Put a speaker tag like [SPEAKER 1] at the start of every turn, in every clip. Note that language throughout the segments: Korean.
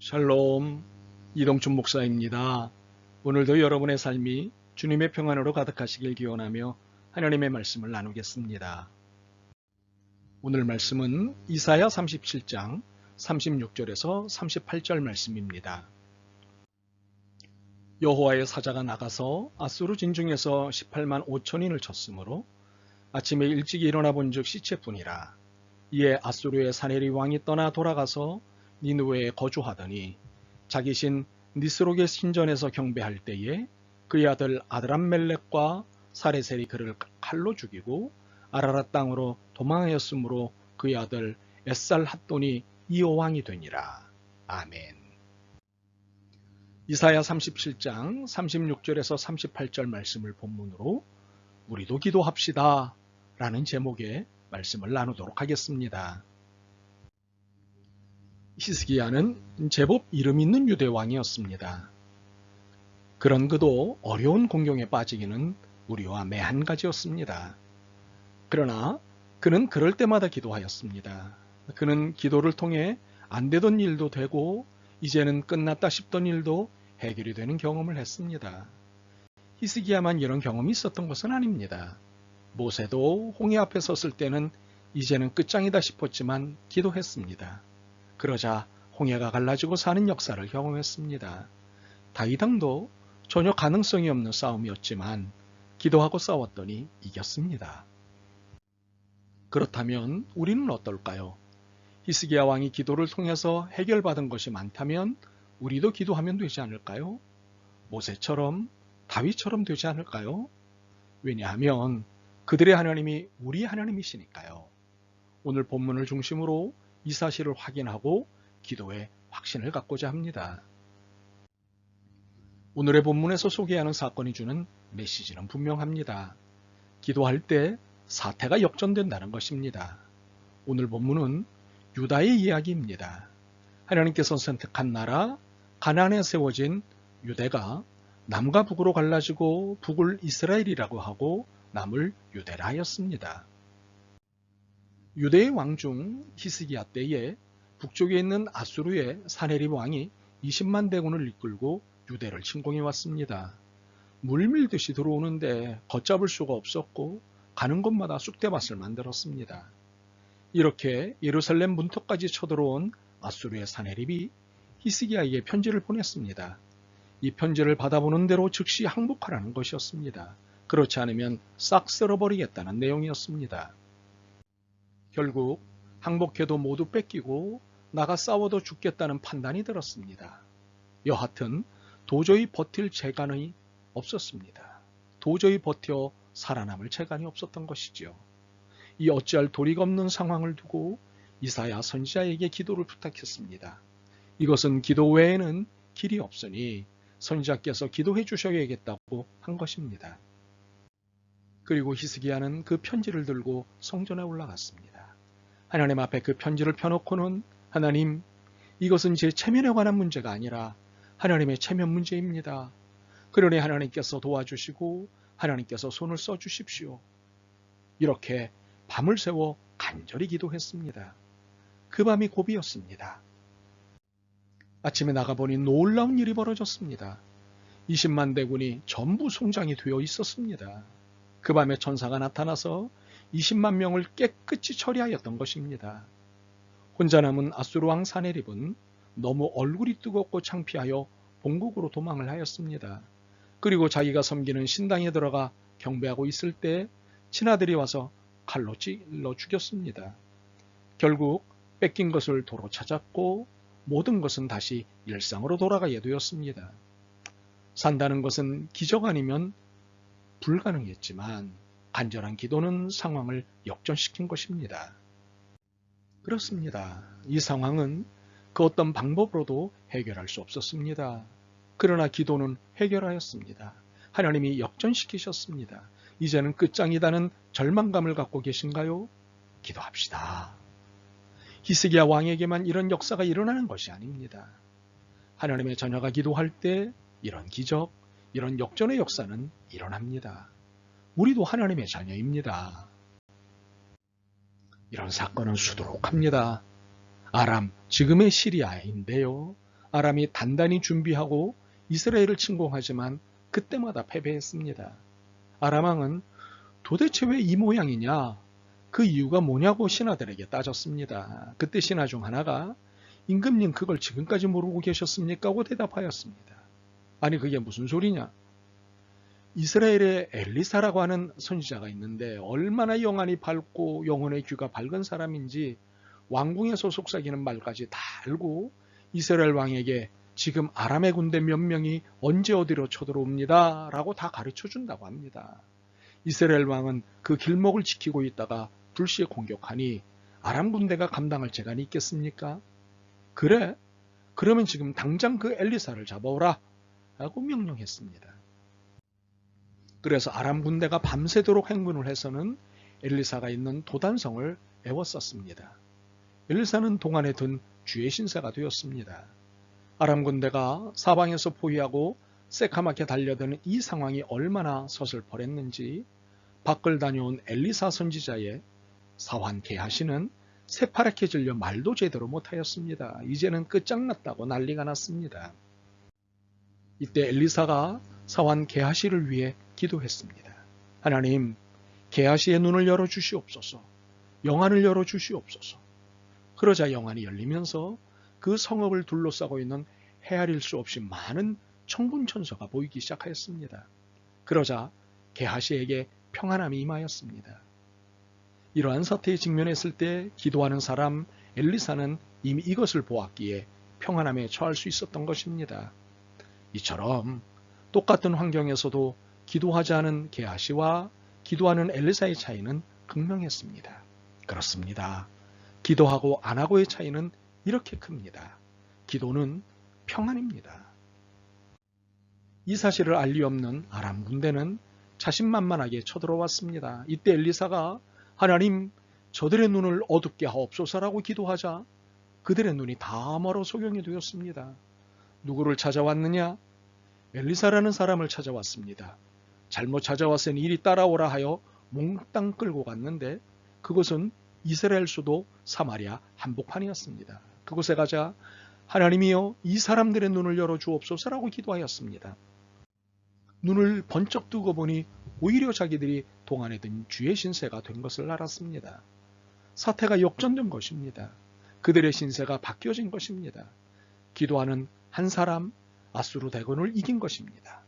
[SPEAKER 1] 샬롬, 이동춘 목사입니다. 오늘도 여러분의 삶이 주님의 평안으로 가득하시길 기원하며 하나님의 말씀을 나누겠습니다. 오늘 말씀은 이사야 37장 36절에서 38절 말씀입니다. 여호와의 사자가 나가서 아수르 진중에서 18만 5천인을 쳤으므로 아침에 일찍 일어나 본즉 시체뿐이라. 이에 아수르의 사네립 왕이 떠나 돌아가서 니느웨에 거주하더니 자기 신 니스록의 신전에서 경배할 때에 그의 아들 아드람멜렉과 사레셀이 그를 칼로 죽이고 아라랏 땅으로 도망하였으므로 그의 아들 에살핫돈이 이호 왕이 되니라. 아멘. 이사야 37장 36절에서 38절 말씀을 본문으로 우리도 기도합시다 라는 제목의 말씀을 나누도록 하겠습니다. 히스기야는 제법 이름 있는 유대 왕이었습니다. 그런 그도 어려운 공경에 빠지기는 우리와 매 한 가지였습니다. 그러나 그는 그럴 때마다 기도하였습니다. 그는 기도를 통해 안 되던 일도 되고 이제는 끝났다 싶던 일도 해결이 되는 경험을 했습니다. 히스기야만 이런 경험이 있었던 것은 아닙니다. 모세도 홍해 앞에 섰을 때는 이제는 끝장이다 싶었지만 기도했습니다. 그러자 홍해가 갈라지고 사는 역사를 경험했습니다. 다윗 왕도 전혀 가능성이 없는 싸움이었지만 기도하고 싸웠더니 이겼습니다. 그렇다면 우리는 어떨까요? 히스기야 왕이 기도를 통해서 해결받은 것이 많다면 우리도 기도하면 되지 않을까요? 모세처럼 다윗처럼 되지 않을까요? 왜냐하면 그들의 하나님이 우리 하나님이시니까요. 오늘 본문을 중심으로 이 사실을 확인하고 기도에 확신을 갖고자 합니다. 오늘의 본문에서 소개하는 사건이 주는 메시지는 분명합니다. 기도할 때 사태가 역전된다는 것입니다. 오늘 본문은 유다의 이야기입니다. 하나님께서 선택한 나라 가나안에 세워진 유대가 남과 북으로 갈라지고 북을 이스라엘이라고 하고 남을 유대라 하였습니다. 유대의 왕 중 히스기야 때에 북쪽에 있는 아수르의 사네립 왕이 20만 대군을 이끌고 유대를 침공해 왔습니다. 물밀듯이 들어오는데 걷잡을 수가 없었고 가는 곳마다 쑥대밭을 만들었습니다. 이렇게 예루살렘 문턱까지 쳐들어온 아수르의 사네립이 히스기야에게 편지를 보냈습니다. 이 편지를 받아보는 대로 즉시 항복하라는 것이었습니다. 그렇지 않으면 싹 쓸어버리겠다는 내용이었습니다. 결국 항복해도 모두 뺏기고 나가 싸워도 죽겠다는 판단이 들었습니다. 여하튼 도저히 버틸 재간이 없었습니다. 도저히 버텨 살아남을 재간이 없었던 것이지요. 이 어찌할 도리가 없는 상황을 두고 이사야 선지자에게 기도를 부탁했습니다. 이것은 기도 외에는 길이 없으니 선지자께서 기도해 주셔야겠다고 한 것입니다. 그리고 히스기야는 그 편지를 들고 성전에 올라갔습니다. 하나님 앞에 그 편지를 펴놓고는 하나님, 이것은 제 체면에 관한 문제가 아니라 하나님의 체면 문제입니다. 그러니 하나님께서 도와주시고 하나님께서 손을 써주십시오. 이렇게 밤을 새워 간절히 기도했습니다. 그 밤이 고비였습니다. 아침에 나가보니 놀라운 일이 벌어졌습니다. 20만 대군이 전부 송장이 되어 있었습니다. 그 밤에 천사가 나타나서 20만 명을 깨끗이 처리하였던 것입니다. 혼자 남은 아수르 왕 사네립은 너무 얼굴이 뜨겁고 창피하여 본국으로 도망을 하였습니다. 그리고 자기가 섬기는 신당에 들어가 경배하고 있을 때 친아들이 와서 칼로 찔러 죽였습니다. 결국 뺏긴 것을 도로 찾았고 모든 것은 다시 일상으로 돌아가게 되었습니다. 산다는 것은 기적 아니면 불가능했지만 간절한 기도는 상황을 역전시킨 것입니다. 그렇습니다. 이 상황은 그 어떤 방법으로도 해결할 수 없었습니다. 그러나 기도는 해결하였습니다. 하나님이 역전시키셨습니다. 이제는 끝장이다는 절망감을 갖고 계신가요? 기도합시다. 히스기야 왕에게만 이런 역사가 일어나는 것이 아닙니다. 하나님의 자녀가 기도할 때 이런 기적, 이런 역전의 역사는 일어납니다. 우리도 하나님의 자녀입니다. 이런 사건은 수두룩합니다. 아람, 지금의 시리아인데요. 아람이 단단히 준비하고 이스라엘을 침공하지만 그때마다 패배했습니다. 아람 왕은 도대체 왜 이 모양이냐? 그 이유가 뭐냐고 신하들에게 따졌습니다. 그때 신하 중 하나가 임금님 그걸 지금까지 모르고 계셨습니까? 하고 대답하였습니다. 아니 그게 무슨 소리냐? 이스라엘에 엘리사라고 하는 선지자가 있는데 얼마나 영안이 밝고 영혼의 귀가 밝은 사람인지 왕궁의 소속사기는 말까지 다 알고 이스라엘 왕에게 지금 아람의 군대 몇 명이 언제 어디로 쳐들어옵니다 라고 다 가르쳐 준다고 합니다. 이스라엘 왕은 그 길목을 지키고 있다가 불시에 공격하니 아람 군대가 감당할 재간이 있겠습니까? 그래? 그러면 지금 당장 그 엘리사를 잡아오라 라고 명령했습니다. 그래서 아람 군대가 밤새도록 행군을 해서는 엘리사가 있는 도단성을 애워쌌습니다. 엘리사는 동안에 든 주의 신세가 되었습니다. 아람 군대가 사방에서 포위하고 새카맣게 달려드는 이 상황이 얼마나 서슬퍼랬는지 밖을 다녀온 엘리사 선지자의 사환 게하시는 새파랗게 질려 말도 제대로 못하였습니다. 이제는 끝장났다고 난리가 났습니다. 이때 엘리사가 사환 게하시를 위해 기도했습니다. 하나님, 게하시의 눈을 열어주시옵소서. 영안을 열어주시옵소서. 그러자 영안이 열리면서 그 성읍을 둘러싸고 있는 헤아릴 수 없이 많은 천군천사가 보이기 시작하였습니다. 그러자 게하시에게 평안함이 임하였습니다. 이러한 사태에 직면했을 때 기도하는 사람 엘리사는 이미 이것을 보았기에 평안함에 처할 수 있었던 것입니다. 이처럼 똑같은 환경에서도 기도하지 않은 게하시와 기도하는 엘리사의 차이는 극명했습니다. 그렇습니다. 기도하고 안 하고의 차이는 이렇게 큽니다. 기도는 평안입니다. 이 사실을 알 리 없는 아람 군대는 자신만만하게 쳐들어왔습니다. 이때 엘리사가 하나님 저들의 눈을 어둡게 하옵소서라고 기도하자 그들의 눈이 다 멀어 소경이 되었습니다. 누구를 찾아왔느냐? 엘리사라는 사람을 찾아왔습니다. 잘못 찾아왔으니 이리 따라오라 하여 몽땅 끌고 갔는데 그것은 이스라엘 수도 사마리아 한복판이었습니다. 그곳에 가자 하나님이여 이 사람들의 눈을 열어주옵소서라고 기도하였습니다. 눈을 번쩍 뜨고 보니 오히려 자기들이 동안에 든 주의 신세가 된 것을 알았습니다. 사태가 역전된 것입니다. 그들의 신세가 바뀌어진 것입니다. 기도하는 한 사람 아수르 대군을 이긴 것입니다.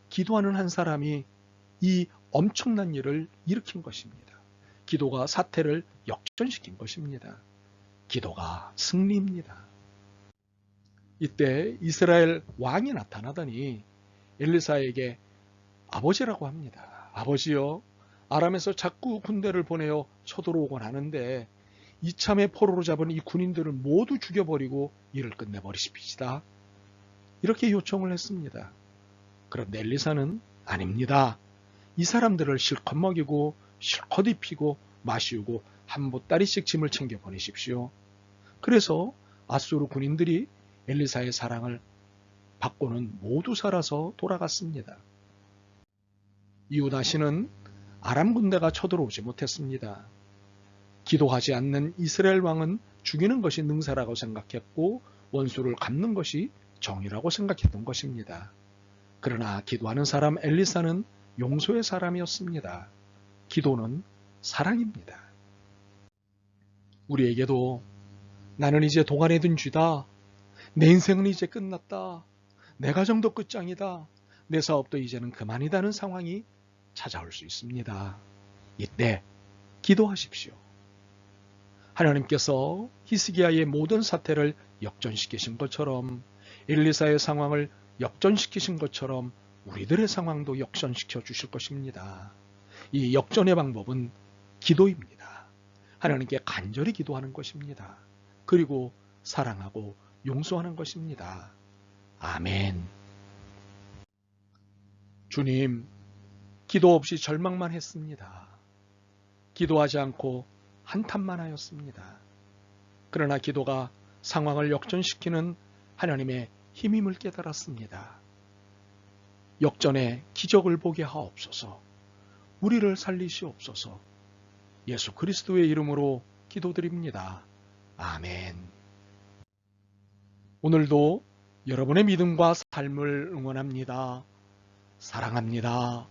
[SPEAKER 1] 기도하는 한 사람이 이 엄청난 일을 일으킨 것입니다. 기도가 사태를 역전시킨 것입니다. 기도가 승리입니다. 이때 이스라엘 왕이 나타나더니 엘리사에게 아버지라고 합니다. 아버지요, 아람에서 자꾸 군대를 보내어 쳐들어오곤 하는데 이참에 포로로 잡은 이 군인들을 모두 죽여버리고 일을 끝내버리십시다. 이렇게 요청을 했습니다. 그런데 엘리사는 아닙니다. 이 사람들을 실컷 먹이고 실컷 입히고 마시우고 한 보따리씩 짐을 챙겨 보내십시오. 그래서 아수르 군인들이 엘리사의 사랑을 받고는 모두 살아서 돌아갔습니다. 이후다시는 아람 군대가 쳐들어오지 못했습니다. 기도하지 않는 이스라엘 왕은 죽이는 것이 능사라고 생각했고 원수를 갚는 것이 정의라고 생각했던 것입니다. 그러나 기도하는 사람 엘리사는 용서의 사람이었습니다. 기도는 사랑입니다. 우리에게도 나는 이제 도간에 든 쥐다. 내 인생은 이제 끝났다. 내 가정도 끝장이다. 내 사업도 이제는 그만이다는 상황이 찾아올 수 있습니다. 이때 기도하십시오. 하나님께서 히스기야의 모든 사태를 역전시키신 것처럼 엘리사의 상황을 역전시키신 것처럼 우리들의 상황도 역전시켜 주실 것입니다. 이 역전의 방법은 기도입니다. 하나님께 간절히 기도하는 것입니다. 그리고 사랑하고 용서하는 것입니다. 아멘. 주님, 기도 없이 절망만 했습니다. 기도하지 않고 한탄만 하였습니다. 그러나 기도가 상황을 역전시키는 하나님의 힘임을 깨달았습니다. 역전의 기적을 보게 하옵소서. 우리를 살리시옵소서. 예수 그리스도의 이름으로 기도드립니다. 아멘. 오늘도 여러분의 믿음과 삶을 응원합니다. 사랑합니다.